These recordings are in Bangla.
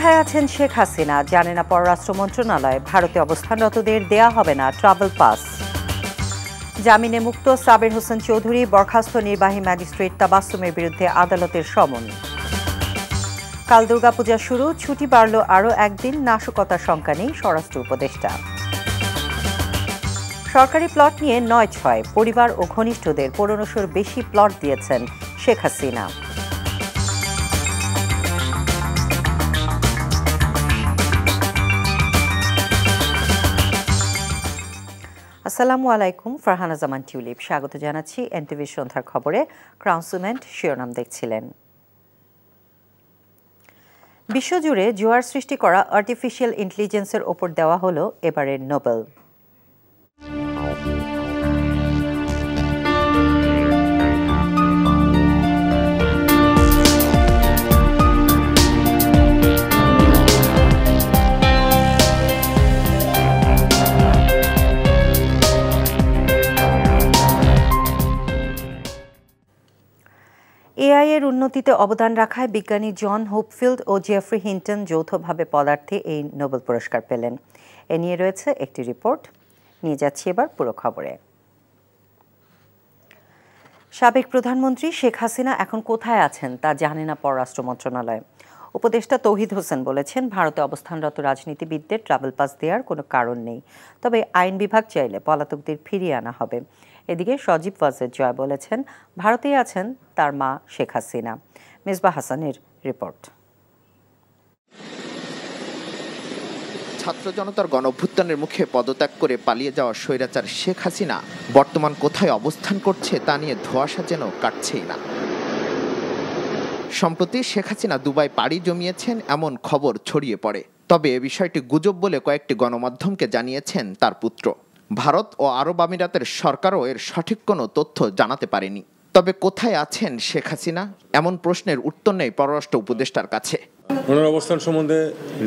কোথায় আছেন শেখ হাসিনা জানে না পররাষ্ট্র মন্ত্রণালয়। ভারতে অবস্থানরতদের দেয়া হবে না ট্রাভেল পাস। জামিনে মুক্ত সাবের হোসেন চৌধুরী, বরখাস্ত নির্বাহী ম্যাজিস্ট্রেট তাবাসসুমের বিরুদ্ধে আদালতের সমন। কাল দুর্গাপূজা শুরু, ছুটি বাড়ল আরও একদিন, নাশকতার শঙ্কা নেই স্বরাষ্ট্র উপদেষ্টা। সরকারি প্লট নিয়ে ৯/৬, পরিবার ও ঘনিষ্ঠদের ১৫০০-র বেশি প্লট দিয়েছেন শেখ হাসিনা। আসসালামু আলাইকুম, ফারহানা জামান টিউলিপ স্বাগত জানাচ্ছি এনটিভি সন্ধ্যার খবরে। ক্রাউন সিমেন্ট শিরোনাম দেখছিলেন। বিশ্বজুড়ে জোয়ার সৃষ্টি করা আর্টিফিশিয়াল ইন্টেলিজেন্সের ওপর দেওয়া হলো এবারের নোবেল। এআই এর উন্নতিতে অবদান রাখায় বিজ্ঞানী জন হোপফিল্ড ও জেফ্রি হিন্টন যৌথভাবে পদার্থে এই নোবেল পুরস্কার পেলেন। এ নিয়ে রয়েছে একটি রিপোর্ট, নিয়ে যাচ্ছি এবার পুরো খবরে। সাবেক প্রধানমন্ত্রী শেখ হাসিনা এখন কোথায় আছেন তা জানে না পররাষ্ট্র মন্ত্রণালয়। উপদেষ্টা তৌহিদ হোসেন বলেছেন, ভারতে অবস্থানরত রাজনীতিবিদদের ট্রাভেল পাস দেওয়ার কোনো কারণ নেই, তবে আইন বিভাগ চাইলে পলাতকদের ফিরিয়ে আনা হবে। এদিকে সজীব ওয়াজেদ জয় বলেছেন, ভারতেই আছেন তার মা শেখ হাসিনা। মিসবাহ হাসানের রিপোর্ট। ছাত্র জনতার গণঅভ্যুত্থানের মুখে পদত্যাগ করে পালিয়ে যাওয়া স্বৈরাচার শেখ হাসিনা বর্তমান কোথায় অবস্থান করছে তা নিয়ে ধোঁয়াশা যেন কাটছেই না। সম্প্রতি শেখ হাসিনা দুবাই পাড়ি জমিয়েছেন এমন খবর ছড়িয়ে পড়ে, তবে এ বিষয়টি গুজব বলে কয়েকটি গণমাধ্যমকে জানিয়েছেন তার পুত্র। ভারত ও আরব আমিরাতের সরকারও এর সঠিক কোনো তথ্য জানাতে পারেনি। তবে কোথায় আছেন শেখ হাসিনা এমন প্রশ্নের উত্তর নেই পররাষ্ট্র উপদেষ্টার কাছে। ওনার অবস্থান সম্বন্ধে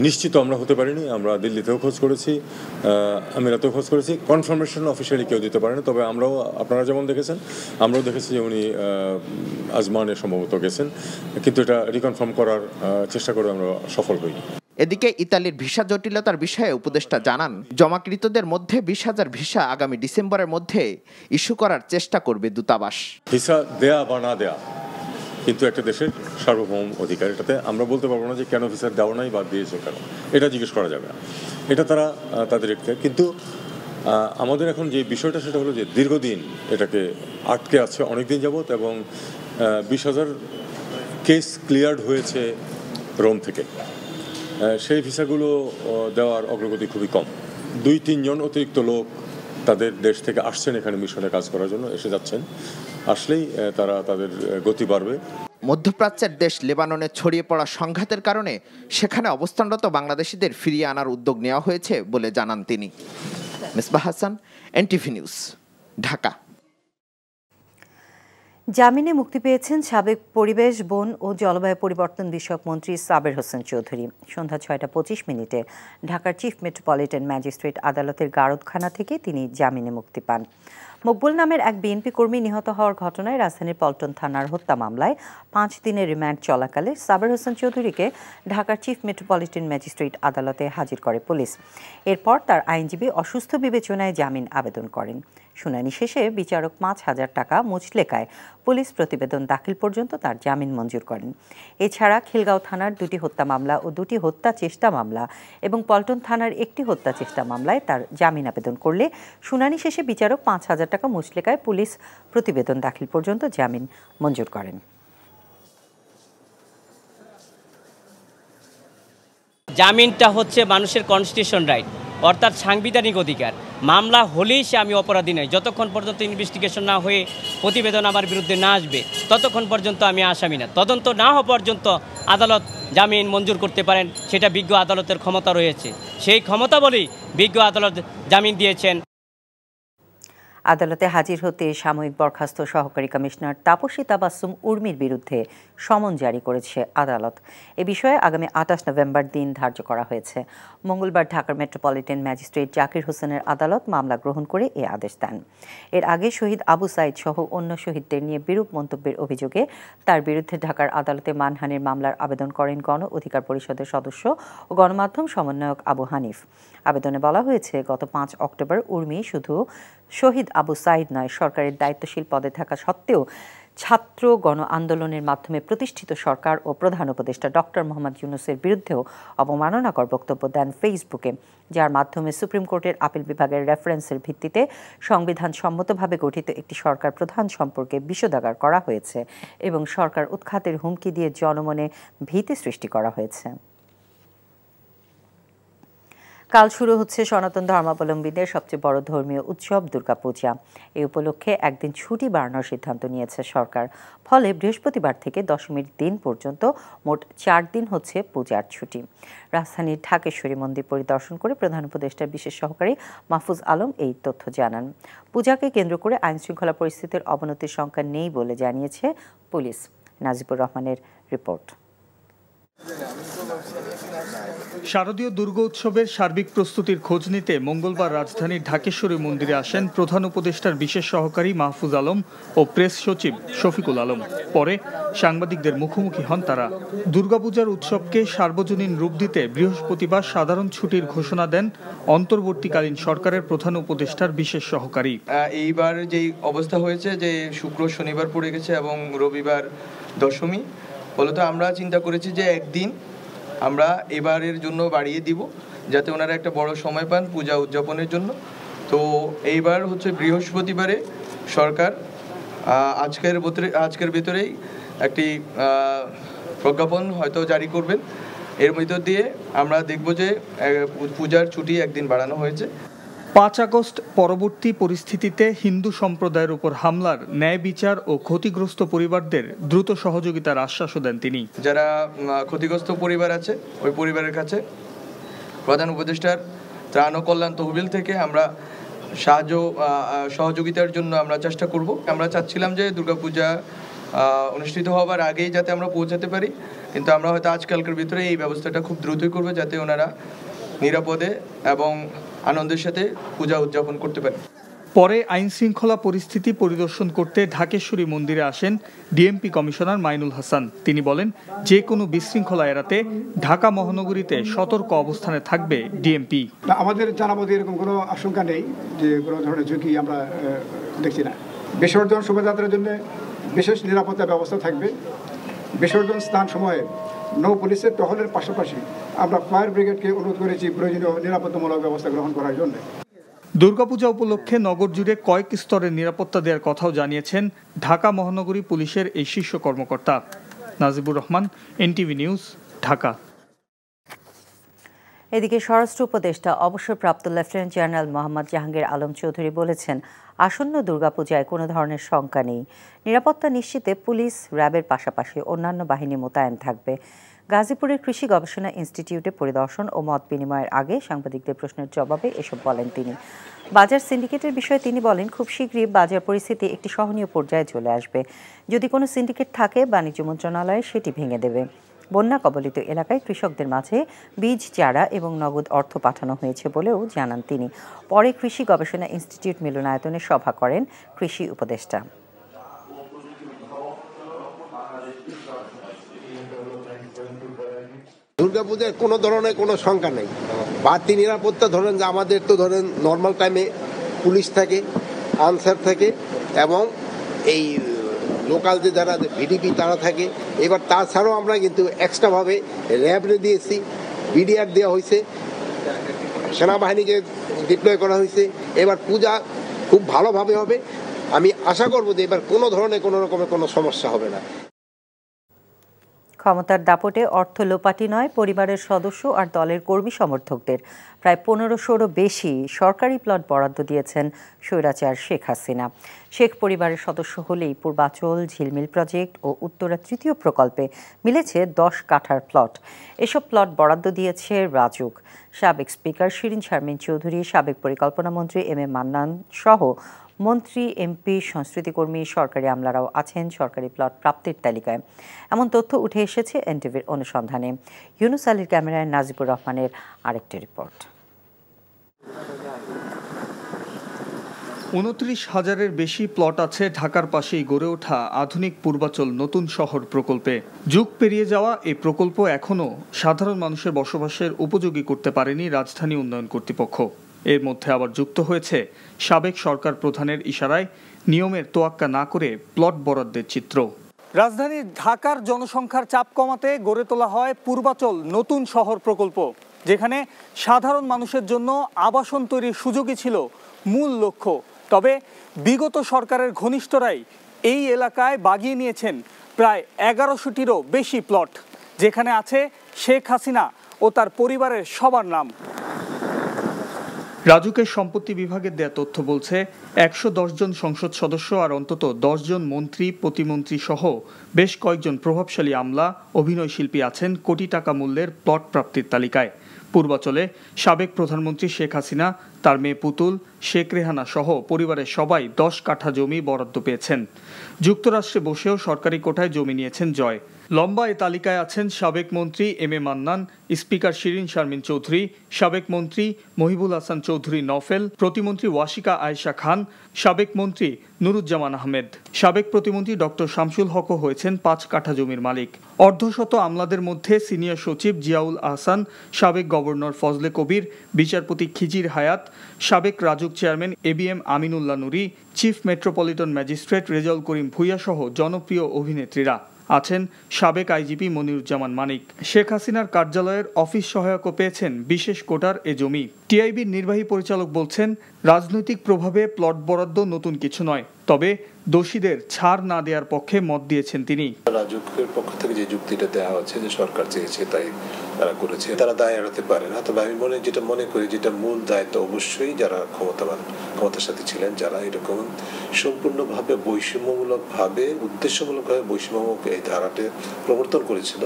নিশ্চিত আমরা হতে পারিনি। আমরা দিল্লিতেও খোঁজ করেছি, আমিরাতেও খোঁজ করেছি, কনফার্মেশন অফিসিয়ালি কেউ দিতে পারেনি। তবে আমরাও, আপনারা যেমন দেখেছেন, আমরাও দেখেছি যে উনি আজমানে সম্ভবত গেছেন, কিন্তু এটা রিকনফার্ম করার চেষ্টা করে আমরা সফল হইনি। এদিকে ইতালির ভিসা জটিলতার বিষয়ে উপদেষ্টা জানান, জমাকৃতদের মধ্যে ২০,০০০ ভিসা আগামী ডিসেম্বরের মধ্যে ইস্যু করার চেষ্টা করবে দূতাবাস। ভিসা দেয়া বা না দেয়া কিন্তু একটা দেশের সার্বভৌম অধিকার। এটাতে আমরা বলতে পারবো না যে কেন ভিসা দেওয়া নাই বা দিয়েছে কেন, এটা জিজ্ঞেস করা যাবে না, এটা তারা তাদের একটা। কিন্তু আমাদের এখন যে বিষয়টা সেটা হলো যে দীর্ঘদিন এটাকে আটকে আছে অনেকদিন যাবৎ, এবং ২০,০০০ কেস ক্লিয়ার্ড হয়েছে রোম থেকে। সেই ভিসাগুলো দেওয়ার অগ্রগতি খুবই কম। ২-৩ জন অতিরিক্ত লোক তাদের দেশ থেকে আসছেন এখানে মিশনে কাজ করার জন্য, এসে যাচ্ছেন। আসলেই তারা তাদের গতি বাড়বে। মধ্যপ্রাচ্যের দেশ লেবাননে ছড়িয়ে পড়া সংঘাতের কারণে সেখানে অবস্থানরত বাংলাদেশিদের ফিরিয়ে আনার উদ্যোগ নেওয়া হয়েছে বলে জানান তিনি। Misbah Hasan, NTV news, Dhaka. জামিনে মুক্তি পেয়েছেন সাবেক পরিবেশ, বন ও জলবায়ু পরিবর্তন বিষয়ক মন্ত্রী সাবের হোসেন চৌধুরী। সন্ধ্যা ৬টা ২৫ ঢাকার চিফ মেট্রোপলিটন ম্যাজিস্ট্রেট আদালতের গারদখানা থেকে তিনি জামিনে মুক্তি পান। মকবুল নামের এক বিএনপি কর্মী নিহত হওয়ার ঘটনায় রাজধানীর পল্টন থানার হত্যা মামলায় ৫ দিনের রিমান্ড চলাকালে সাবের হোসেন চৌধুরীকে ঢাকার চিফ মেট্রোপলিটন ম্যাজিস্ট্রেট আদালতে হাজির করে পুলিশ। এরপর তার আইনজীবী অসুস্থ বিবেচনায় জামিন আবেদন করেন। শুনানি শেষে বিচারক ৫,০০০ টাকা মুচলেকায় পুলিশ প্রতিবেদন দাখিল পর্যন্ত তার জামিন মঞ্জুর করেন। এছাড়া খিলগাঁও থানার ২টি হত্যা মামলা ও ২টি হত্যা চেষ্টা মামলা এবং পল্টন থানার ১টি হত্যা চেষ্টা মামলায় তার জামিন আবেদন করলে শুনানি শেষে বিচারক ৫,০০০ টাকা মুচলেকায় পুলিশ প্রতিবেদন দাখিল পর্যন্ত জামিন মঞ্জুর করেন। জামিনটা হচ্ছে মানুষের কনস্টিটিউশন রাইট, অর্থাৎ সাংবিধানিক অধিকার। মামলা হলেই সে আমি অপরাধী নই। যতক্ষণ পর্যন্ত ইনভেস্টিগেশন না হয়ে প্রতিবেদন আমার বিরুদ্ধে না আসবে ততক্ষণ পর্যন্ত আমি আসামি না। তদন্ত না হওয়া পর্যন্ত আদালত জামিন মঞ্জুর করতে পারেন, সেটা বিজ্ঞ আদালতের ক্ষমতা রয়েছে। সেই ক্ষমতা বলেই বিজ্ঞ আদালত জামিন দিয়েছেন। আদালতে হাজির হতে সাময়িক বরখাস্ত সহকারী কমিশনার তাপসী তাবাসসুম উর্মির বিরুদ্ধে সমন জারি করেছে আদালত। এ বিষয়ে আগামী ২৮ নভেম্বর দিন ধার্য করা হয়েছে। মঙ্গলবার ঢাকার মেট্রোপলিটন ম্যাজিস্ট্রেট জাকির হোসেনের আদালত মামলা গ্রহণ করে এ আদেশ দেন। এর আগে শহীদ আবু সাইদ সহ অন্য শহীদদের নিয়ে বিরূপ মন্তব্যের অভিযোগে তার বিরুদ্ধে ঢাকার আদালতে মানহানির মামলার আবেদন করেন গণ অধিকার পরিষদের সদস্য ও গণমাধ্যম সমন্বয়ক আবু হানিফ। আবেদনে বলা হয়েছে, গত ৫ অক্টোবর উর্মি শুধু শহীদ আবু সাইদ নয়, সরকারের দায়িত্বশীল পদে থাকা সত্ত্বেও ছাত্র গণ আন্দোলনের মাধ্যমে প্রতিষ্ঠিত সরকার ও প্রধান উপদেষ্টা ডক্টর মোহাম্মদ ইউনূসের বিরুদ্ধেও অবমাননাকর বক্তব্য দেন ফেসবুকে, যার মাধ্যমে সুপ্রিম কোর্টের আপিল বিভাগের রেফারেন্সের ভিত্তিতে সংবিধান সম্মতভাবে গঠিত একটি সরকার প্রধান সম্পর্কে বিষোদাগার করা হয়েছে এবং সরকার উৎখাতের হুমকি দিয়ে জনমনে ভীতি সৃষ্টি করা হয়েছে। কাল শুরু হচ্ছে সনাতন ধর্মাবলম্বীদের সবচেয়ে বড় ধর্মীয় উৎসব দুর্গাপূজা। এই উপলক্ষে একদিন ছুটি বাড়ানোর সিদ্ধান্ত নিয়েছে সরকার। ফলে বৃহস্পতিবার থেকে দশমীর দিন পর্যন্ত মোট ৪ দিন হচ্ছে পূজার ছুটি। রাজধানীর ঢাকেশ্বরী মন্দির পরিদর্শন করে প্রধান উপদেষ্টার বিশেষ সহকারী মাহফুজ আলম এই তথ্য জানান। পূজাকে কেন্দ্র করে আইনশৃঙ্খলা পরিস্থিতির অবনতির শঙ্কা নেই বলে জানিয়েছে পুলিশ। নাজিবুর রহমানের রিপোর্ট। শারদীয় দুর্গোৎসবের সার্বিক প্রস্তুতির খোঁজ নিতে মঙ্গলবার রাজধানীর ঢাকেশ্বরী মন্দিরে আসেন প্রধান উপদেষ্টার বিশেষ সহকারী মাহফুজ আলম ও প্রেস সচিব শফিকুল আলম। পরে সাংবাদিকদের মুখোমুখি হন তারা। দুর্গাপূজার উৎসবকে সার্বজনীন রূপ দিতে বৃহস্পতিবার সাধারণ ছুটির ঘোষণা দেন অন্তর্বর্তীকালীন সরকারের প্রধান উপদেষ্টার বিশেষ সহকারী। এইবার যেই অবস্থা হয়েছে যে শুক্র শনিবার পড়ে গেছে এবং রবিবার দশমী, ফলত আমরা চিন্তা করেছি যে একদিন আমরা এবারের জন্য বাড়িয়ে দিব, যাতে ওনারা একটা বড় সময় পান পূজা উদযাপনের জন্য। তো এইবার হচ্ছে বৃহস্পতিবারে সরকার আজকের ভেতরেই একটি প্রজ্ঞাপন হয়তো জারি করবেন। এর মধ্য দিয়ে আমরা দেখব যে পূজার ছুটি একদিন বাড়ানো হয়েছে। ৫ আগস্ট পরবর্তী পরিস্থিতিতে হিন্দু সম্প্রদায়ের উপর হামলার ন্যায় বিচার ও ক্ষতিগ্রস্ত পরিবারদের দ্রুত সহযোগিতার আশ্বাসও দেন তিনি। যারা ক্ষতিগ্রস্ত পরিবার আছে ওই পরিবারের কাছে প্রধান উপদেষ্টার ত্রাণ ও কল্যাণ তহবিল থেকে আমরা সহযোগিতার জন্য আমরা চেষ্টা করব। আমরা চাচ্ছিলাম যে দুর্গাপূজা অনুষ্ঠিত হওয়ার আগেই যাতে আমরা পৌঁছাতে পারি, কিন্তু আমরা হয়তো আজকালকার ভিতরে এই ব্যবস্থাটা খুব দ্রুতই করবো, যাতে ওনারা নিরাপদে এবং আনন্দের সাথে পূজা উদযাপন করতে পারে। পরে আইন শৃঙ্খলা পরিস্থিতি পরিদর্শন করতে ঢাকেশ্বরী মন্দিরে আসেন ডিএমপি কমিশনার মাইনুল হাসান। তিনি বলেন, যে কোনো বিশৃঙ্খলা এড়াতে ঢাকা মহানগরীতে সতর্ক অবস্থানে থাকবে ডিএমপি। আমাদের জানাবোধ এরকম কোনো আশঙ্কা নেই যে কোনো ধরনের ঝুঁকি আমরা দেখছি না। বিসর্জন শোভাযাত্রার জন্য বিশেষ নিরাপত্তা ব্যবস্থা থাকবে। বিসর্জন স্থান সময়ে নৌ পুলিশের টহলের পাশাপাশি আমরা ফায়ার ব্রিগেডকে অনুরোধ করেছি প্রয়োজনীয় নিরাপত্তামূলক ব্যবস্থা গ্রহণ করার জন্য। দুর্গাপূজা উপলক্ষে নগর জুড়ে কয়েক স্তরের নিরাপত্তা দেওয়ার কথাও জানিয়েছেন ঢাকা মহানগরী পুলিশের এই শীর্ষ কর্মকর্তা। Najibur Rahman, NTV news, Dhaka. এদিকে স্বরাষ্ট্র উপদেষ্টা অবসরপ্রাপ্ত লেফটেন্যান্ট জেনারেল মোহাম্মদ জাহাঙ্গীর আলম চৌধুরী বলেছেন, আসন্ন দুর্গাপূজায় কোনো ধরনের শঙ্কা নেই। নিরাপত্তা নিশ্চিতে পুলিশ, র্যাবের পাশাপাশি অন্যান্য বাহিনী মোতায়েন থাকবে। গাজীপুরের কৃষি গবেষণা ইনস্টিটিউটে পরিদর্শন ও মত বিনিময়ের আগে সাংবাদিকদের প্রশ্নের জবাবে এসব বলেন তিনি। বাজার সিন্ডিকেটের বিষয়ে তিনি বলেন, খুব শীঘ্রই বাজার পরিস্থিতি একটি সহনীয় পর্যায়ে চলে আসবে। যদি কোনো সিন্ডিকেট থাকে, বাণিজ্য মন্ত্রণালয় সেটি ভেঙে দেবে। বন্যা কবলিত এলাকায় কৃষকদের মাঝে বীজ, চারা এবং নগদ অর্থ পাঠানো হয়েছে বলেও জানান তিনি। পরে কৃষি গবেষণা ইনস্টিটিউট মিলনায়তনে সভা করেন কৃষি উপদেষ্টা। দুর্গাপূজার কোনো ধরনের কোনো শঙ্কা নেই। বাড়তি নিরাপত্তা ধরেন যে আমাদের তো ধরেন নর্মাল টাইমে পুলিশ থাকে, আনসার থাকে এবং এই লোকাল যে যারা ভিডিপি তারা থাকে। এবার তাছাড়াও আমরা কিন্তু এক্সট্রাভাবে র্যাবরে দিয়েছি, বিডিআর দেওয়া হয়েছে, সেনাবাহিনীকে ডিপ্লয় করা হয়েছে। এবার পূজা খুব ভালোভাবে হবে। আমি আশা করব যে এবার কোনো ধরনের কোনো রকমের কোনো সমস্যা হবে না। ক্ষমতার দাপটে অর্থ লোপাটি নয়, পরিবারের সদস্য আর দলের কর্মী সমর্থকদের প্রায় 1500-রও বেশি সরকারি প্লট বরাদ্দ দিয়েছেন স্বৈরাচার শেখ হাসিনা। শেখ পরিবারের সদস্য হলেই পূর্বাচল, ঝিলমিল প্রজেক্ট ও উত্তরা তৃতীয় প্রকল্পে মিলেছে 10 কাঠার প্লট। এসব প্লট বরাদ্দ দিয়েছে রাজুক। সাবেক স্পিকার শিরিন শারমিন চৌধুরী, সাবেক পরিকল্পনা মন্ত্রী এম এ মান্নান সহ মন্ত্রী, এমপি, সংস্কৃতিকর্মী, সরকারি আমলারাও আছেন সরকারি প্লট প্রাপ্তির তালিকায়। এমন তথ্য উঠে এসেছে এনটিভির অনুসন্ধানে। ইউনুস আলীর ক্যামেরায় নাজিবুর রহমানের আরেকটি রিপোর্ট। ২৯,০০০-এর বেশি প্লট আছে ঢাকার পাশেই গড়ে ওঠা আধুনিক পূর্বাচল নতুন শহর প্রকল্পে। যুগ পেরিয়ে যাওয়া এই প্রকল্প এখনও সাধারণ মানুষের বসবাসের উপযোগী করতে পারেনি রাজধানী উন্নয়ন কর্তৃপক্ষ। এর মধ্যে আবার যুক্ত হয়েছে সাবেক সরকার প্রধানের ইশারায় নিয়মের তোয়াক্কা না করে প্লট বরাদ্দের চিত্র। রাজধানী ঢাকার জনসংখ্যার চাপ কমাতে গড়ে তোলা হয় পূর্বাচল নতুন শহর প্রকল্প, যেখানে সাধারণ মানুষের জন্য আবাসন তৈরির সুযোগই ছিল মূল লক্ষ্য। তবে বিগত সরকারের ঘনিষ্ঠরাই এই এলাকায় বাগিয়ে নিয়েছেন প্রায় ১১০০টিরও বেশি প্লট, যেখানে আছে শেখ হাসিনা ও তার পরিবারের সবার নাম। রাজুকের সম্পত্তি বিভাগের দেয়া তথ্য বলছে ১১০ জন সংসদ সদস্য আর অন্তত ১০ জন মন্ত্রী, প্রতিমন্ত্রী সহ বেশ কয়েকজন প্রভাবশালী আমলা, অভিনয় শিল্পী আছেন কোটি টাকা মূল্যের প্লট প্রাপ্তির তালিকায়। পূর্বাচলে সাবেক প্রধানমন্ত্রী শেখ হাসিনা, তার মেয়ে পুতুল, শেখ রেহানা সহ পরিবারের সবাই ১০ কাঠা জমি বরাদ্দ পেয়েছেন। যুক্তরাষ্ট্রে বসেও সরকারি কোটায় জমি নিয়েছেন জয়। লম্বা এ তালিকায় আছেন সাবেক মন্ত্রী M A Mannan, speaker Shirin Sharmin Chowdhury, সাবেক মন্ত্রী মহিবুল হাসান চৌধুরী নফেল, প্রতিমন্ত্রী ওয়াশিকা আয়েশা খান, সাবেক মন্ত্রী নুরুজ্জামান আহমেদ। সাবেক প্রতিমন্ত্রী ডক্টর শামসুল হকও হয়েছেন ৫ কাঠা জমির মালিক। অর্ধশত আমলাদের মধ্যে সিনিয়র সচিব জিয়াউল আহসান, সাবেক গভর্নর ফজলে কবির, বিচারপতি খিজির হায়াত, সাবেক রাজুক চেয়ারম্যান এবিএম আমিনুল্লাহ নুরি, chief metropolitan magistrate Rezaul Karim Bhuiyan সহ জনপ্রিয় অভিনেত্রীরা আছেন। সাবেক আইজিপি মনিরুজ্জামান মানিক। শেখ হাসিনার কার্যালয়ের অফিস সহায়কও পেয়েছেন বিশেষ কোটার এ জমি। টিআইবির নির্বাহী পরিচালক বলছেন, রাজনৈতিক প্রভাবে প্লট বরাদ্দ নতুন কিছু নয়, তবে দোষীদের ছাড় না দেওয়ার পক্ষে মত দিয়েছেন তিনি। রাজুকের পক্ষ থেকে যে যুক্তিটা দেওয়া হচ্ছে যে সরকার চেয়েছে তাই তারা করেছে, তারা দায় এড়াতে পারে না। তবে আমি যেটা মনে করি, যেটা মূল দায়িত্ব অবশ্যই যারা ক্ষমতার সাথে ছিলেন, যারা এরকম সম্পূর্ণভাবে বৈষম্যমূলকভাবে, উদ্দেশ্যমূলকভাবে বৈষম্যমূলক এই ধারাটি প্রবর্তন করেছিল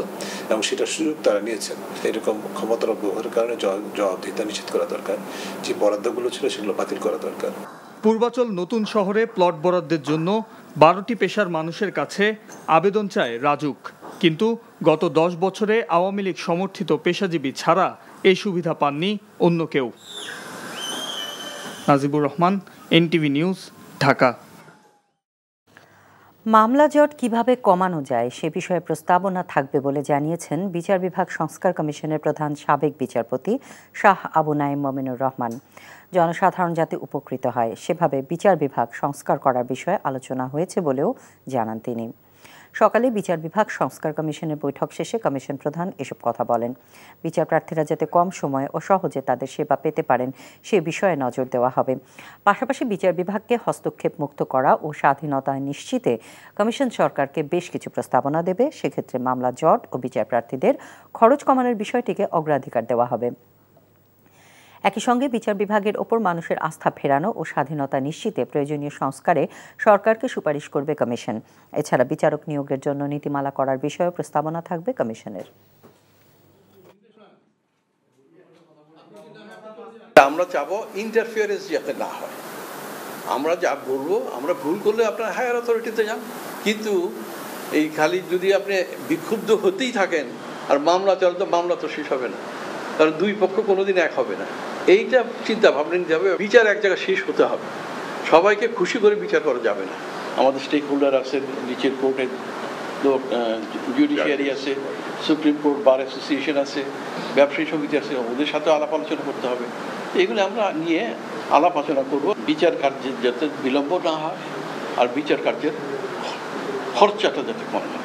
এবং সেটার সুযোগ তারা নিয়েছেন। এরকম ক্ষমতার অপব্যবহারের কারণে জবাবদিহিতা নিশ্চিত করা দরকার। যে বরাদ্দগুলো ছিল সেগুলো বাতিল করা দরকার। পূর্বাচল নতুন শহরে প্লট বরাদ্দের জন্য ১২টি পেশার মানুষের কাছে আবেদন চায় রাজুক, কিন্তু গত ১০ বছরে আওয়ামী লীগ সমর্থিত পেশাজীবী ছাড়া এই সুবিধা পাননি অন্য কেউ। Najibur Rahman, NTV news, Dhaka. মামলা জট কিভাবে কমানো যায় সে বিষয়ে প্রস্তাবনা থাকবে বলে জানিয়েছেন বিচার বিভাগ সংস্কার কমিশনের প্রধান সাবেক বিচারপতি শাহ আবু নাঈম মমিনুর রহমান। জনসাধারণ যাতে উপকৃত হয় সেভাবে বিচার বিভাগ সংস্কার করার বিষয়ে আলোচনা হয়েছে বলেও জানান তিনি। সকালে বিচার বিভাগ সংস্কার কমিশনের বৈঠক শেষে কমিশন প্রধান এসব কথা বলেন। বিচার প্রার্থীরা যাতে কম সময়ে ও সহজে তাদের সেবা পেতে পারেন সে বিষয়ে নজর দেওয়া হবে। পাশাপাশি বিচার বিভাগকে হস্তক্ষেপ মুক্ত করা ও স্বাধীনতা নিশ্চিতে কমিশন সরকারকে বেশ কিছু প্রস্তাবনা দেবে। সেক্ষেত্রে মামলা জট ও বিচার প্রার্থীদের খরচ কমানোর বিষয়টিকে অগ্রাধিকার দেওয়া হবে। একই সঙ্গে বিচার বিভাগের ওপর মানুষের আস্থা ফেরানো ও স্বাধীনতা নিশ্চিতে প্রয়োজনীয় সংস্কারে সরকারকে সুপারিশ করবে কমিশন। এছাড়া বিচারক নিয়োগের জন্য নীতিমালা করার বিষয়েও প্রস্তাবনা থাকবে কমিশনের। আমরা চাবো ইন্টারফিয়ারেন্স যাতে না হয়। আমরা যা বলবো, আমরা ভুল করলে আপনার হায়ার অথরিটিতে যান, কিন্তু এই খালি যদি আপনি বিক্ষুব্ধ হতেই থাকেন আর মামলা চলে, তো মামলা তো শেষ হবে না, কারণ দুই পক্ষ কোনোদিন এক হবে না। এইটা চিন্তা ভাবনা নিতে হবে। বিচার এক জায়গায় শেষ হতে হবে, সবাইকে খুশি করে বিচার করা যাবে না। আমাদের স্টেক হোল্ডার আছে, নিচের কোর্টের লোক, জুডিশিয়ারি আছে, সুপ্রিম কোর্ট, বার অ্যাসোসিয়েশন আছে, ব্যবসায়ী সমিতি আছে, ওদের সাথে আলাপ আলোচনা করতে হবে। এগুলো আমরা নিয়ে আলাপ আলোচনা করবো, বিচার কার্যের যাতে বিলম্ব না হয় আর বিচার কার্যের খরচাটা যাতে কম হয়।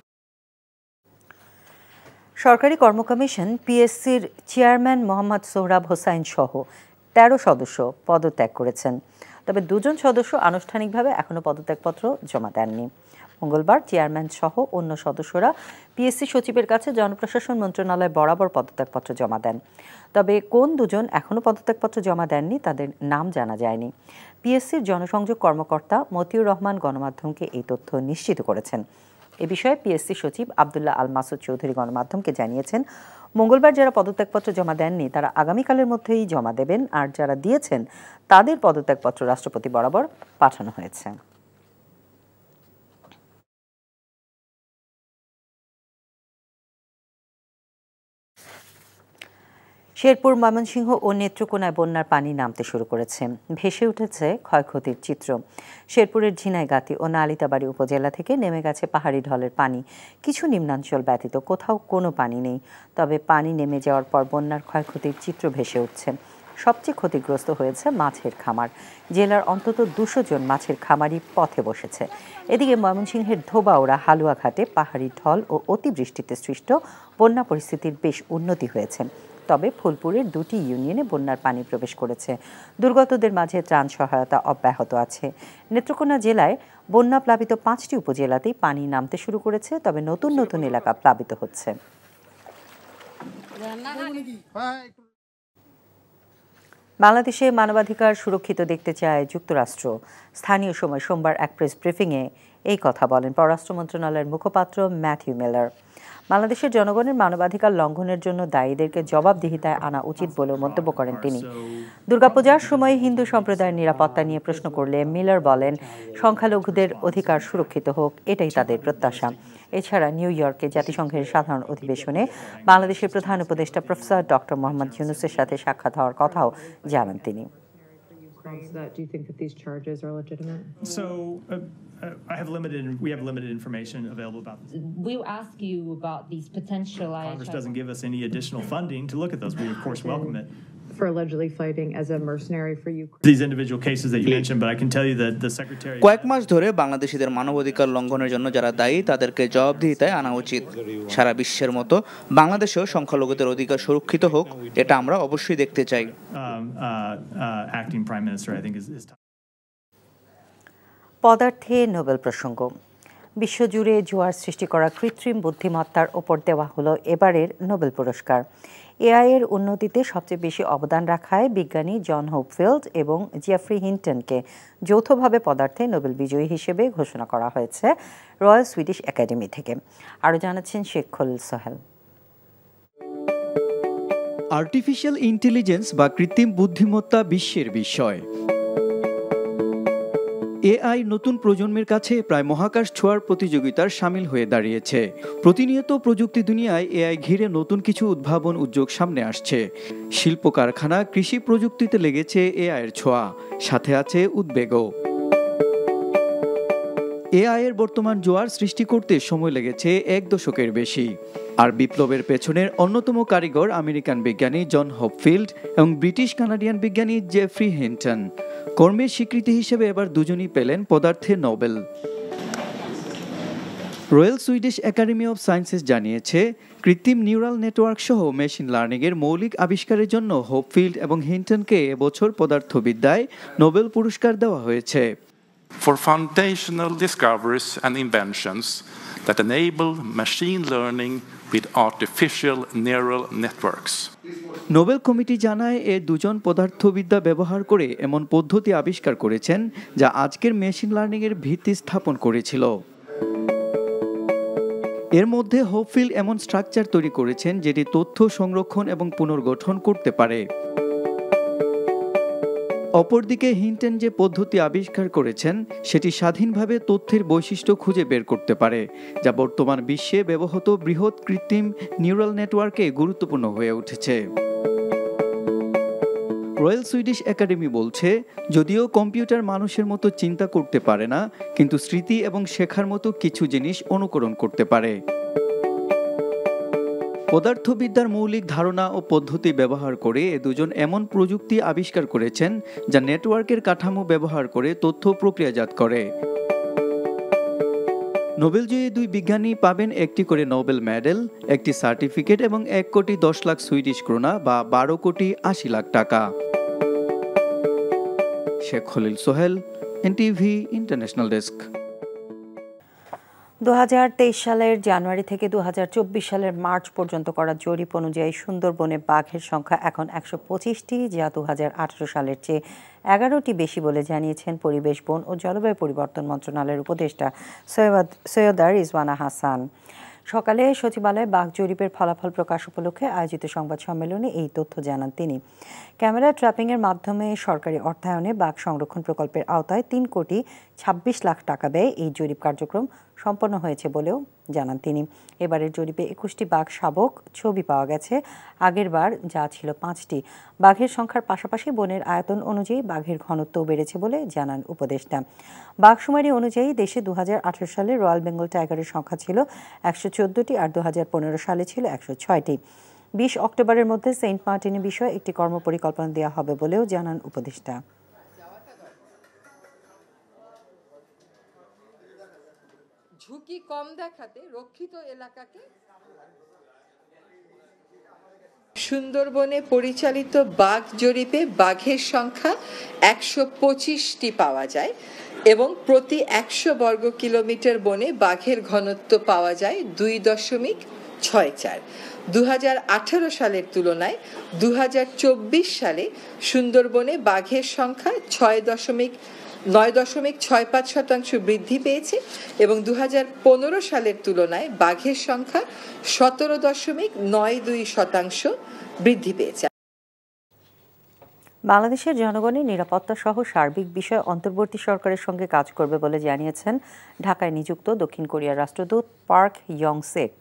সরকারি কর্ম কমিশন পিএসসির চেয়ারম্যান মোহাম্মদ সোহরাব হোসাইন সহ ১৩ সদস্য পদত্যাগ করেছেন। তবে ২ জন সদস্য আনুষ্ঠানিকভাবে এখনও পদত্যাগপত্র জমা দেননি। মঙ্গলবার চেয়ারম্যান সহ অন্য সদস্যরা পিএসসি সচিবের কাছে জনপ্রশাসন মন্ত্রণালয় বরাবর পদত্যাগপত্র জমা দেন। তবে কোন ২ জন এখনও পদত্যাগপত্র জমা দেননি তাদের নাম জানা যায়নি। পিএসসির জনসংযোগ কর্মকর্তা মতিউর রহমান গণমাধ্যমকে এই তথ্য নিশ্চিত করেছেন। এ বিষয়ে পিএসসি সচিব আব্দুল্লাহ আল মাসুদ চৌধুরী গণমাধ্যমকে জানিয়েছেন, মঙ্গলবার যারা পদত্যাগপত্র জমা দেননি তারা আগামীকালের মধ্যেই জমা দেবেন, আর যারা দিয়েছেন তাদের পদত্যাগপত্র রাষ্ট্রপতি বরাবর পাঠানো হয়েছে। শেরপুর, ময়মনসিংহ ও নেত্রকোনায় বন্যার পানি নামতে শুরু করেছে। ভেসে উঠেছে ক্ষয়ক্ষতির চিত্র। শেরপুরের ঝিনাইগাতি ও নালিতাবাড়ী উপজেলা থেকে নেমে গেছে পাহাড়ি ঢলের পানি। কিছু নিম্নাঞ্চল ব্যতীত কোথাও কোনো পানি নেই। তবে পানি নেমে যাওয়ার পর বন্যার ক্ষয়ক্ষতির চিত্র ভেসে উঠছে। সবচেয়ে ক্ষতিগ্রস্ত হয়েছে মাছের খামার। জেলার অন্তত 200 জন মাছের খামারি পথে বসেছে। এদিকে ময়মনসিংহের ধোবাউড়া হালুয়াঘাটে পাহাড়ি ঢল ও অতিবৃষ্টিতে সৃষ্ট বন্যা পরিস্থিতির বেশ উন্নতি হয়েছে। তবে ফুলপুরের 2টি ইউনিয়নে বন্যার পানি প্রবেশ করেছে। দুর্গতদের মাঝে ত্রাণ সহায়তা অব্যাহত আছে। নেত্রকোনা জেলায় বন্যা প্লাবিত 5টি উপজেলাতেই পানি নামতে শুরু করেছে, তবে নতুন নতুন এলাকা প্লাবিত হচ্ছে। বাংলাদেশে মানবাধিকার সুরক্ষিত দেখতে চায় যুক্তরাষ্ট্র। স্থানীয় সময় সোমবার এক প্রেস ব্রিফিংয়ে এই কথা বলেন পররাষ্ট্র মন্ত্রণালয়ের মুখপাত্র ম্যাথিউ মিলার। বাংলাদেশের জনগণের মানবাধিকার লঙ্ঘনের জন্য দায়ীদেরকে জবাবদিহিতায় আনা উচিত বলেও মন্তব্য করেন তিনি। দুর্গাপূজার সময় হিন্দু সম্প্রদায়ের নিরাপত্তা নিয়ে প্রশ্ন করলে মিলার বলেন, সংখ্যালঘুদের অধিকার সুরক্ষিত হোক, এটাই তাদের প্রত্যাশা। এছাড়া নিউ ইয়র্কে জাতিসংঘের সাধারণ অধিবেশনে বাংলাদেশের প্রধান উপদেষ্টা প্রফেসর ডক্টর মোহাম্মদ ইউনূসের সাথে সাক্ষাৎ হওয়ার কথাও জানান তিনি। Do you think that these charges are legitimate? So, we have limited information available about this. We ask you about these potential. Congress doesn't give us any additional funding to look at those. We of course welcome it. For allegedly fighting as a mercenary for Ukraine. These individual cases that you mentioned, but I can tell you that the Secretary. কয়েক মাস ধরে বাংলাদেশিদের মানবাধিকার লঙ্ঘনের জন্য যারা দায়ী তাদেরকে জবাবদিহিতায় আনা উচিত। সারা বিশ্বের মতো বাংলাদেশেও সংখ্যালঘুদের অধিকার সুরক্ষিত হোক, এটা আমরা অবশ্যই দেখতে চাই। Acting Prime Minister, I think is পদার্থে নোবেল প্রসঙ্গ। বিশ্বজুড়ে জোয়ার সৃষ্টি করা কৃত্রিম বুদ্ধিমত্তার ওপর দেওয়া হলো এবারের নোবেল পুরস্কার। এআই এর উন্নতিতে সবচেয়ে বেশি অবদান রাখায় বিজ্ঞানী জন হোপফিল্ড এবং জেফ্রি হিন্টনকে যৌথভাবে পদার্থে নোবেল বিজয়ী হিসেবে ঘোষণা করা হয়েছে রয়্যাল সুইডিশ একাডেমি থেকে। আরও জানাচ্ছেন শেখ খলিল সোহেল। আর্টিফিশিয়াল ইন্টেলিজেন্স বা কৃত্রিম বুদ্ধিমত্তা বিশ্বের বিষয়। এআই নতুন প্রজন্মের কাছে প্রায় মহাকাশ ছোঁয়ার প্রতিযোগিতার সামিল হয়ে দাঁড়িয়েছে। প্রতিনিয়ত প্রযুক্তি দুনিয়ায় এআই ঘিরে নতুন কিছু উদ্ভাবন উদ্যোগ সামনে আসছে। শিল্প কারখানা, কৃষি প্রযুক্তিতে লেগেছে এআইয়ের ছোঁয়া, সাথে আছে উদ্বেগও। এআই এর বর্তমান জোয়ার সৃষ্টি করতে সময় লেগেছে 1 দশকের বেশি। আর বিপ্লবের পেছনের অন্যতম কারিগর আমেরিকান বিজ্ঞানী জন হোপফিল্ড এবং ব্রিটিশ কানাডিয়ান বিজ্ঞানী জেফ্রি হিন্টন। কর্মের স্বীকৃতি হিসেবে এবার দুজনই পেলেন পদার্থে Nobel. Royal Swedish academy of sciences জানিয়েছে, কৃত্রিম নিউরাল নেটওয়ার্ক সহ মেশিন লার্নিংয়ের মৌলিক আবিষ্কারের জন্য হোপফিল্ড এবং হিন্টনকে এবছর পদার্থবিদ্যায় নোবেল পুরস্কার দেওয়া হয়েছে। For foundational discoveries and inventions that enable machine learning with artificial neural networks. Nobel committee জানায়, এ দুজন পদার্থবিদ্যা ব্যবহার করে এমন পদ্ধতি আবিষ্কার করেছেন যা আজকের মেশিন লার্নিংয়ের ভিত্তি স্থাপন করেছিল। এর মধ্যে হোপফিল্ড এমন স্ট্রাকচার তৈরি করেছেন যেটি তথ্য সংরক্ষণ এবং পুনর্গঠন করতে পারে। অপরদিকে হিন্টন যে পদ্ধতি আবিষ্কার করেছেন সেটি স্বাধীনভাবে তথ্যের বৈশিষ্ট্য খুঁজে বের করতে পারে, যা বর্তমান বিশ্বে ব্যবহৃত বৃহৎ কৃত্রিম নিউরাল নেটওয়ার্কে গুরুত্বপূর্ণ হয়ে উঠেছে। রয়্যাল সুইডিশ একাডেমি বলছে, যদিও কম্পিউটার মানুষের মতো চিন্তা করতে পারে না, কিন্তু স্মৃতি এবং শেখার মতো কিছু জিনিস অনুকরণ করতে পারে। পদার্থবিদ্যার মৌলিক ধারণা ও পদ্ধতি ব্যবহার করে এ দুজন এমন প্রযুক্তি আবিষ্কার করেছেন যা নেটওয়ার্কের কাঠামো ব্যবহার করে তথ্য প্রক্রিয়াজাত করে। নোবেলজয়ী 2 বিজ্ঞানী পাবেন একটি করে নোবেল মেডেল, একটি সার্টিফিকেট এবং 1 কোটি 10 লাখ সুইডিশ ক্রোনা বা 12 কোটি 80 লাখ টাকা। Sheikh Khalil Sohel, NTV international desk. 2023 সালের জানুয়ারি থেকে 2024 সালের মার্চ পর্যন্ত করা জরিপ অনুযায়ী সুন্দরবনে বাঘের সংখ্যা এখন 125টি, যা 2018 সালের চেয়ে 11টি বেশি বলে জানিয়েছেন পরিবেশ, বন ও জলবায়ু পরিবর্তন মন্ত্রণালয়ের উপদেষ্টা সৈয়দা রিজওয়ানা হাসান। সকালে সচিবালয়ে বাঘ জরিপের ফলাফল প্রকাশ উপলক্ষে আয়োজিত সংবাদ সম্মেলনে এই তথ্য জানান তিনি। ক্যামেরা ট্র্যাপিংয়ের মাধ্যমে সরকারি অর্থায়নে বাঘ সংরক্ষণ প্রকল্পের আওতায় 3,26 লাখ টাকা ব্যয়ে এই জরিপ কার্যক্রম সম্পন্ন হয়েছে বলেও জানান তিনি। এবারের জরিপে 21টি বাঘ শাবক ছবি পাওয়া গেছে, আগের বার যা ছিল 5টি। বাঘের সংখ্যার পাশাপাশি বনের আয়তন অনুযায়ী বাঘের ঘনত্বও বেড়েছে বলে জানান উপদেষ্টা। বাঘশুমারি অনুযায়ী দেশে 2018 সালে রয়্যাল বেঙ্গল টাইগারের সংখ্যা ছিল 114টি আর 2015 সালে ছিল 106টি। 20 অক্টোবরের মধ্যে সেন্ট মার্টিনের বিষয়ে একটি কর্মপরিকল্পনা দেওয়া হবে বলেও জানান উপদেষ্টা। ঝুঁকি কম দেখাতে রক্ষিত এলাকাকে সুন্দরবনে পরিচালিত বাঘ জরিপে বাঘের সংখ্যা 125টি পাওয়া যায় এবং প্রতি 100 বর্গ কিলোমিটার বনে বাঘের ঘনত্ব পাওয়া যায় 2.64। 2018 সালের তুলনায় 2024 সালে সুন্দরবনে বাঘের সংখ্যা 9.65% বৃদ্ধি পেয়েছে এবং 2015 সালের তুলনায় বাঘের সংখ্যা 17.92% বৃদ্ধি পেয়েছে। বাংলাদেশের জনগণের নিরাপত্তা সহ সার্বিক বিষয়ে অন্তর্বর্তী সরকারের সঙ্গে কাজ করবে বলে জানিয়েছেন ঢাকায় নিযুক্ত দক্ষিণ কোরিয়ার রাষ্ট্রদূত পার্ক ইয়ং-সেক।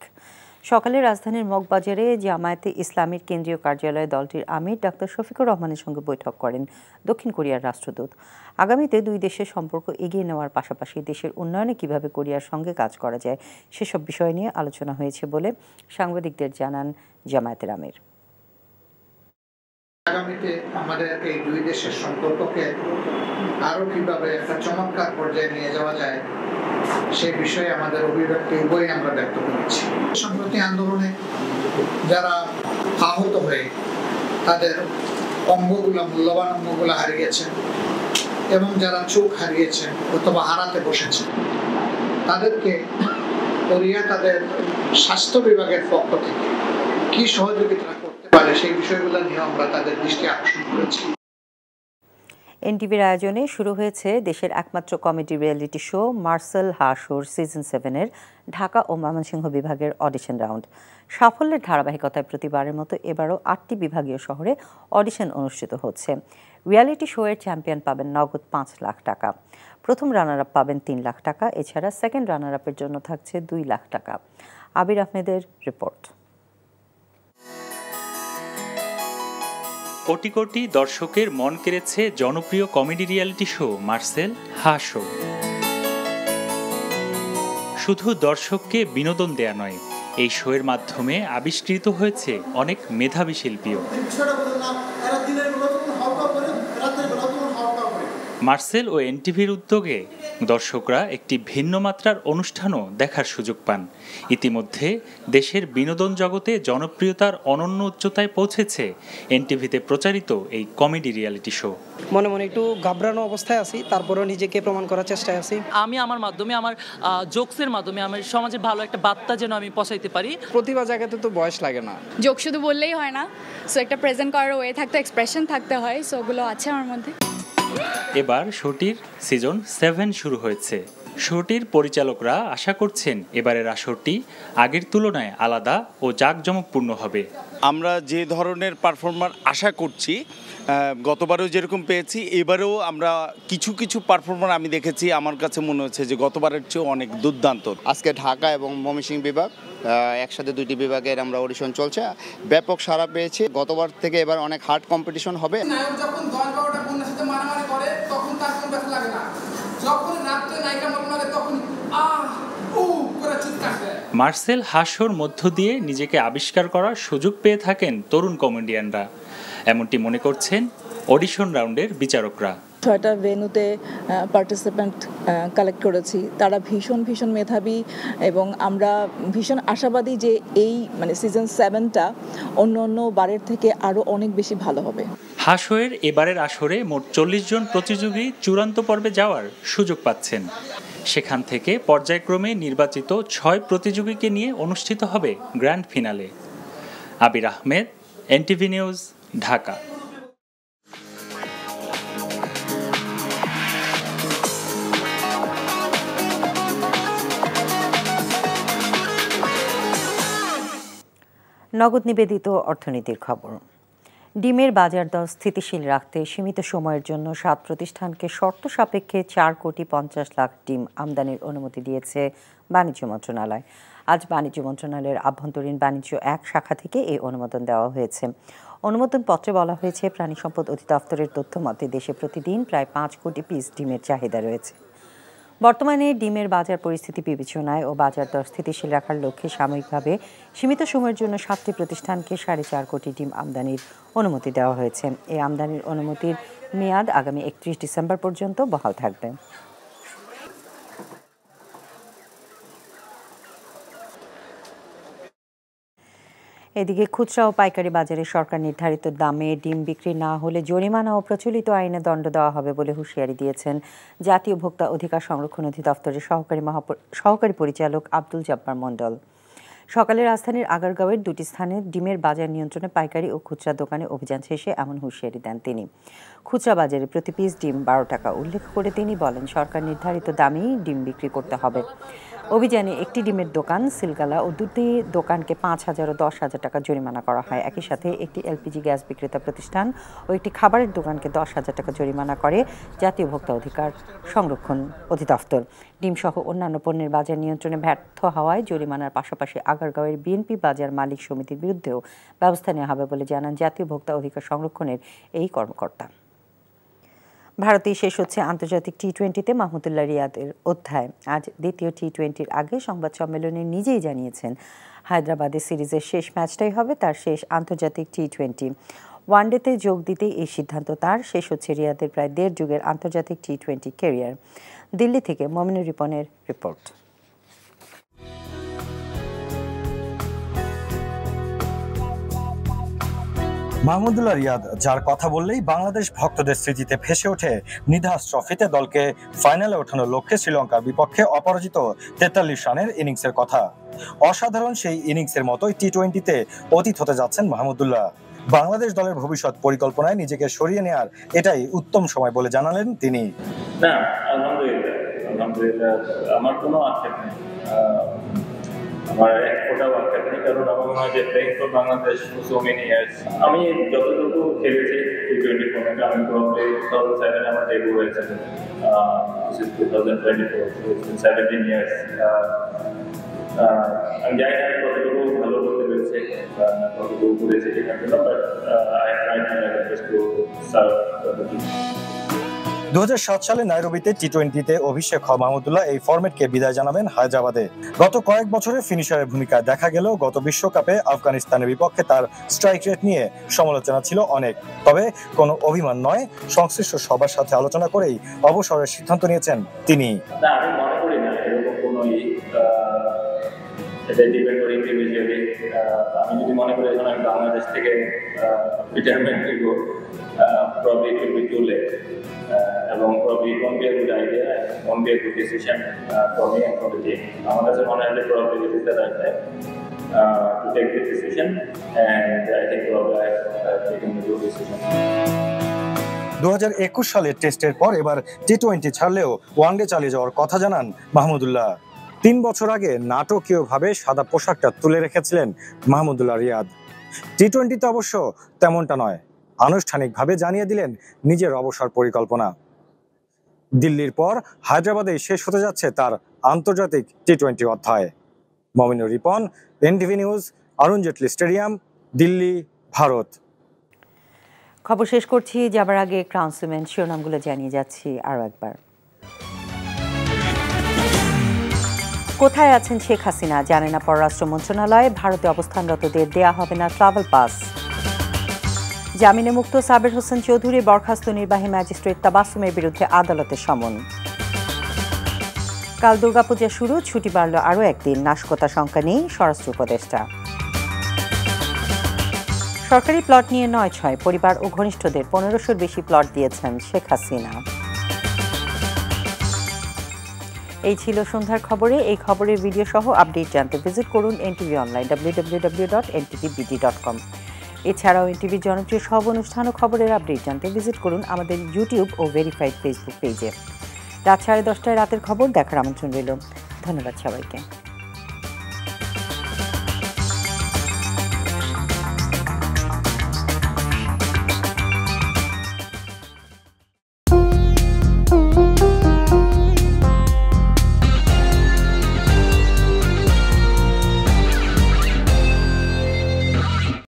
সকালে রাজধানীর মগবাজারে জামায়াতে ইসলামীর কেন্দ্রীয় কার্যালয়ে দলটির আমির ডাক্তার শফিকুর রহমানের সঙ্গে বৈঠক করেন দক্ষিণ কোরিয়ার রাষ্ট্রদূত। আগামীতে দুই দেশের সম্পর্ক এগিয়ে নেওয়ার পাশাপাশি দেশের উন্নয়নে কিভাবে কোরিয়ার সঙ্গে কাজ করা যায় সেসব বিষয় নিয়ে আলোচনা হয়েছে বলে সাংবাদিকদের জানান জামায়াতের আমির। আগামীতে আমাদের এই দুই দেশের সম্পর্ককে আরো কিভাবে একটা চমৎকার পর্যায়ে নিয়ে যাওয়া যায় সেই বিষয়ে আমাদের অভিব্যক্তি উভয়ই আমরা ব্যক্ত করেছি। সম্প্রতি আন্দোলনে যারা আহত হয়ে তাদের মূল্যবান অঙ্গগুলো হারিয়েছেন এবং যারা চোখ হারিয়েছেন অথবা হারাতে বসেছেন তাদেরকে কোরিয়া তাদের স্বাস্থ্য বিভাগের পক্ষ থেকে কি সহযোগিতা করতে পারে সেই বিষয়গুলো নিয়ে আমরা তাদের দৃষ্টি আকর্ষণ করেছি। এনটিভির আয়োজনে শুরু হয়েছে দেশের একমাত্র কমেডি রিয়েলিটি শো মার্সেল হাসুর সিজন 7-এর ঢাকা ও ময়মনসিংহ বিভাগের অডিশন রাউন্ড। সাফল্যের ধারাবাহিকতায় প্রতিবারের মতো এবারও 8টি বিভাগীয় শহরে অডিশন অনুষ্ঠিত হচ্ছে। রিয়েলিটি শোয়ের চ্যাম্পিয়ন পাবেন নগদ 5 লাখ টাকা, প্রথম রানার আপ পাবেন 3 লাখ টাকা, এছাড়া সেকেন্ড রানার আপের জন্য থাকছে 2 লাখ টাকা। আবির আহমেদের রিপোর্ট। কোটি কোটি দর্শকের মন কেড়েছে জনপ্রিয় কমেডি রিয়েলিটি শো মার্সেল হাসো। শুধু দর্শককে বিনোদন দেয়া নয়, এই শোয়ের মাধ্যমে আবিষ্কৃত হয়েছে অনেক মেধাবী শিল্পীও। মার্সেল ও এনটিভির উদ্যোগে দর্শকরা একটি ভিন্ন মাত্রার অনুষ্ঠানও দেখার সুযোগ পান। ইতিমধ্যে দেশের বিনোদন জগতে জনপ্রিয়তার অনন্য উচ্চতায় পৌঁছেছে এনটিভিতে প্রচারিত এই কমেডি রিয়েলিটি শো। মনে মনে একটু ঘাবড়ানো অবস্থায় আছি, তারপরেও নিজেকে প্রমাণ করার চেষ্টায় আছি। আমি আমার মাধ্যমে, আমার জোকসের মাধ্যমে আমার সমাজে ভালো একটা বার্তা যেন আমি পৌঁছাইতে পারি। প্রতিভা জায়গাতে তো বয়স লাগে না, জোক শুধু বললেই হয় না, সো একটা প্রেজেন্ট করার ওয়ে থাকতে, এক্সপ্রেশন থাকতে হয়, সো ওগুলো আছে আমার মধ্যে। এবার শোটির সিজন 7 শুরু হয়েছে। শোটির পরিচালকরা আশা করছেন এবারের আসরটি আগের তুলনায় আলাদা ও জাঁকজমকপূর্ণ হবে। আমরা যে ধরনের পারফর্মার আশা করছি, গতবারেও যেরকম পেয়েছি এবারেও আমরা কিছু কিছু পারফর্মার আমি দেখেছি, আমার কাছে মনে হচ্ছে যে গতবারের চেয়েও অনেক দুর্দান্ত। আজকে ঢাকা এবং ময়মনসিংহ বিভাগ একসাথে 2টি বিভাগের আমরা অডিশন চলছে, ব্যাপক সাড়া পেয়েছি। গতবার থেকে এবার অনেক হার্ড কম্পিটিশন হবে। নায়ক যখন 10-12টা কন্যার সাথে মারামারি করে তখন তার কোনো ব্যথা লাগে না, যখন রাত্রে নায়িকা মারামারি তখন করে চিৎকার দেয়। মার্সেল হাসোর মধ্য দিয়ে নিজেকে আবিষ্কার করার সুযোগ পেয়ে থাকেন তরুণ কমেডিয়ানরা, এমনটি মনে করছেন অডিশন রাউন্ডের বিচারকরা। 6টা ভেন্যুতে পার্টিসিপেন্ট কালেক্ট করেছি, তারা ভীষণ ভীষণ মেধাবী এবং আমরা ভীষণ আশাবাদী যে এই সিজন 7টা অন্য অন্য বারের থেকে আরও অনেক বেশি ভালো হবে। হাসোয়ের এবারের আসরে মোট 40 জন প্রতিযোগী চূড়ান্ত পর্বে যাওয়ার সুযোগ পাচ্ছেন। সেখান থেকে পর্যায়ক্রমে নির্বাচিত 6 প্রতিযোগীকে নিয়ে অনুষ্ঠিত হবে গ্র্যান্ড ফিনালে। আবির আহমেদ, এনটিভি নিউজ, ঢাকা। নগদ নিবেদিত অর্থনীতির খবর। ডিমের বাজার দর স্থিতিশীল রাখতে সীমিত সময়ের জন্য 7 প্রতিষ্ঠানকে শর্ত সাপেক্ষে 4,50,00,000 ডিম আমদানির অনুমতি দিয়েছে বাণিজ্য মন্ত্রণালয়। আজ বাণিজ্য মন্ত্রণালয়ের আভ্যন্তরীণ বাণিজ্য 1 শাখা থেকে এই অনুমোদন দেওয়া হয়েছে। অনুমোদন পত্রে বলা হয়েছে, প্রাণী সম্পদ অধিদপ্তরের তথ্য মতে দেশে প্রতিদিন প্রায় 5 কোটি পিস ডিমের চাহিদা রয়েছে। বর্তমানে ডিমের বাজার পরিস্থিতি বিবেচনায় ও বাজার দর স্থিতিশীল রাখার লক্ষ্যে সাময়িকভাবে সীমিত সময়ের জন্য 7টি প্রতিষ্ঠানকে 4.5 কোটি ডিম আমদানির অনুমতি দেওয়া হয়েছে। এই আমদানির অনুমতির মেয়াদ আগামী 31 ডিসেম্বর পর্যন্ত বহাল থাকবে। এদিকে খুচরা ও পাইকারি বাজারে সরকার নির্ধারিত দামে ডিম বিক্রি না হলে জরিমানা ও প্রচলিত আইনে দণ্ড দেওয়া হবে বলে হুঁশিয়ারি দিয়েছেন জাতীয় ভোক্তা অধিকার সংরক্ষণ অধিদপ্তরের সহকারী পরিচালক আব্দুল জব্বার মণ্ডল। সকালে রাজধানীর আগারগাঁওয়ের 2টি স্থানে ডিমের বাজার নিয়ন্ত্রণে পাইকারি ও খুচরা দোকানে অভিযান শেষে এমন হুঁশিয়ারি দেন তিনি। খুচরা বাজারে প্রতি পিস ডিম 12 টাকা উল্লেখ করে তিনি বলেন, সরকার নির্ধারিত দামেই ডিম বিক্রি করতে হবে। অভিযানে একটি ডিমের দোকান সিলগালা ও 2টি দোকানকে 5,000 ও 10,000 টাকা জরিমানা করা হয়। একই সাথে একটি এলপিজি গ্যাস বিক্রেতা প্রতিষ্ঠান ও একটি খাবারের দোকানকে 10,000 টাকা জরিমানা করে জাতীয় ভোক্তা অধিকার সংরক্ষণ অধিদপ্তর। ডিম সহ অন্যান্য পণ্যের বাজার নিয়ন্ত্রণে ব্যর্থ হওয়ায় জরিমানার পাশাপাশি আগারগাঁওয়ের বিএনপি বাজার মালিক সমিতির বিরুদ্ধেও ব্যবস্থা নেওয়া হবে বলে জানান জাতীয় ভোক্তা অধিকার সংরক্ষণের এই কর্মকর্তা। ভারতেই শেষ হচ্ছে আন্তর্জাতিক টি-20তে মাহমুদুল্লাহ রিয়াদের অধ্যায়। আজ দ্বিতীয় টি-20-র আগে সংবাদ সম্মেলনে নিজেই জানিয়েছেন, হায়দ্রাবাদের সিরিজের শেষ ম্যাচটাই হবে তার শেষ আন্তর্জাতিক টি-20। ওয়ানডেতে যোগ দিতেই এই সিদ্ধান্ত তার। শেষ হচ্ছে রিয়াদের প্রায় 1.5 যুগের আন্তর্জাতিক টি-20 ক্যারিয়ার। দিল্লি থেকে মমিনুর রিপনের রিপোর্ট। মাহমুদুল্লাহ রিয়াদ, যার কথা বললেই বাংলাদেশ ভক্তদের স্মৃতিতে ভেসে ওঠে নিধাস ট্রফিতে দলকে ফাইনালে ওঠানোর লক্ষ্যে শ্রীলঙ্কার বিপক্ষে অপরাজিত 43 রানের ইনিংসের কথা। অসাধারণ সেই ইনিংসের মতোই টি-20তে অতীত হতে যাচ্ছেন মাহমুদুল্লাহ। বাংলাদেশ দলের ভবিষ্যৎ পরিকল্পনায় নিজেকে সরিয়ে নেয়ার এটাই উত্তম সময় বলে জানালেন তিনি। না, আলহামদুলিল্লাহ আমার কোনো আক্ষেপ নেই, আমার এক ফোটাও আক্ষেপ নেই, কারণ আমার মনে হয় যে playing for Bangladesh so many years আমি যতটুকু খেলেছি টি-20 ফর্মেটে, আমি প্রবাবলি 2007 আমার ডেবিউ হয়েছে, 2024 17 ইয়ার্স। আমি জানি না কতটুকু ভালো করতে পেরেছি বা কতটুকু করেছি সেখানে, but I try my best to serve the team. 2007 সালে নাইরোবিতে টি-20তে অভিষেক হওয়া মাহমুদুল্লাহ এই ফরম্যাটকে বিদায় জানাবেন হায়দ্রাবাদে। গত কয়েক বছরে ফিনিশারের ভূমিকায় দেখা গেলেও গত বিশ্বকাপে আফগানিস্তানের বিপক্ষে তার স্ট্রাইক রেট নিয়ে সমালোচনা ছিল অনেক। তবে কোনো অভিমান নয়, সংশ্লিষ্ট সবার সাথে আলোচনা করেই অবসরের সিদ্ধান্ত নিয়েছেন তিনি। না, আমি মনে করি না এরকম কোনো এটা ডিপেন্ড করে ইন্ডিভিজুয়ালি। আমি যদি মনে করি এখন আমি বাংলাদেশ থেকে রিটায়ারমেন্ট নিব, probably it will be too late, এবং probably it won't be a good idea, won't be a good decision for me and for the team. আমার কাছে মনে হয় যে probably this is the right time to take this decision, and I think probably I have taken the good decision. 2021 সালের টেস্টের পর এবার টি-20 ছাড়লেও ওয়ানডে চালিয়ে যাওয়ার কথা জানান মাহমুদুল্লাহ। 3 বছর আগে নাটকীয়ভাবে সাদা পোশাকটা তুলে রেখেছিলেন মাহমুদুল্লাহ রিয়াদ। টি-20তে অবশ্য তেমনটা নয়, আনুষ্ঠানিকভাবে জানিয়ে দিলেন নিজের অবসর পরিকল্পনা। দিল্লির পর হায়দ্রাবাদে শেষ হতে যাচ্ছে তার আন্তর্জাতিক টি-20 অধ্যায়। Mominur Ripon, NTV news, Arun Jaitley stadium, Delhi, Bharat. খবর শেষ করছি, যাবার আগে ক্রাউন সিমেন্ট শিরোনামগুলো জানিয়ে যাচ্ছি আরও একবার। কোথায় আছেন শেখ হাসিনা জানে না পররাষ্ট্র মন্ত্রণালয়, ভারতে অবস্থানরতদের দেয়া হবে না ট্রাভেল পাস। জামিনে মুক্ত সাবের হোসেন চৌধুরী বরখাস্ত নির্বাহী ম্যাজিস্ট্রেট তাবাসসুমের বিরুদ্ধে আদালতের সমন। কাল দুর্গাপূজা শুরু, ছুটি বাড়ল আরও একদিন, নাশকতা সংখ্যা নেই স্বরাষ্ট্র উপদেষ্টা। সরকারি প্লট নিয়ে 9-6, পরিবার ও ঘনিষ্ঠদের 1500-র বেশি প্লট দিয়েছেন শেখ হাসিনা। এই ছিল সন্ধ্যার খবরে। এই খবরের ভিডিও সহ আপডেট জানতে ভিজিট করুন এনটিভি অনলাইন www.ntvbd.com। এছাড়াও এনটিভির জনপ্রিয় সব অনুষ্ঠান ও খবরের আপডেট জানতে ভিজিট করুন আমাদের ইউটিউব ও ভেরিফাইড ফেসবুক পেজে। রাত 10:30টায় রাতের খবর দেখার আমন্ত্রণ রইল। ধন্যবাদ সবাইকে।